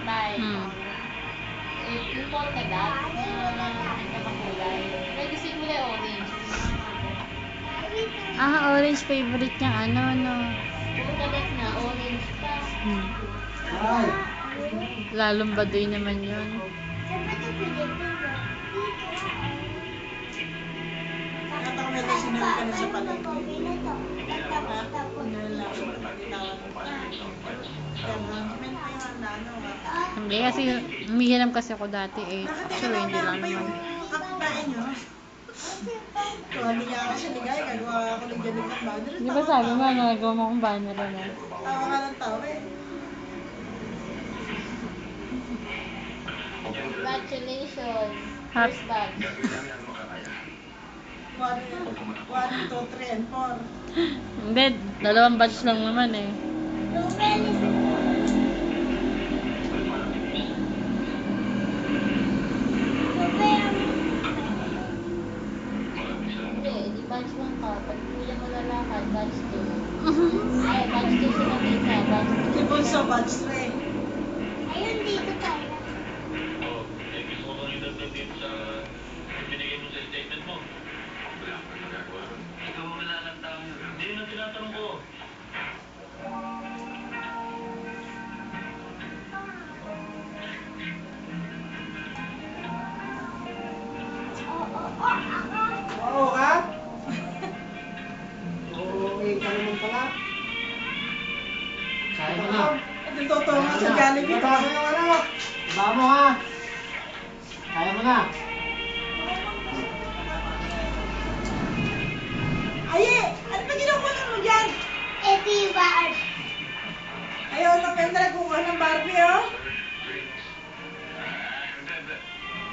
type. Eh, yung polka dots na nagkakakulay. May gusto yung kulay orange. Orange favorite niyang ano, no. Polka dots na, orange pa. Lalong baduy naman yun. Nakata ko may sinunod ka na sa palengke. Hindi kasi, umihiram kasi ako dati eh. Actually, hindi lang naman. Kapitbahay nyo. Kung hindi niya ako siligay, gagawa ako ng ganun ng banner. Di ba sabi mo, nagawa mo akong banner na? Tawa ka ng tawa eh. Congratulations. First batch. 1, 2, 3, and 4. Hindi, 2 batch lang naman eh. Hindi, di batch 1 ka. Pag kuya mo lalakad, batch 2. Ay, batch 2 sila dito. Batch 2. Si Bunso, batch 3. Ayun, dito tayo. Gusto ko bang idagdag dito sa binigay mo sa statement mo? Wala ka nagagawa. Ikaw ang nalalanta mo. Hindi yun ang tinatanong ko. Oo ka? Oo, ka naman pala. Kaya mo na. Ito totoo nga sa Jollibee. Baba mo yung ano. Baba mo ha. Kaya mo na. Aye! Ano ba ginawa mo dyan? Ito yung bar. Ayaw na pendra kuha ng Barbie, oh.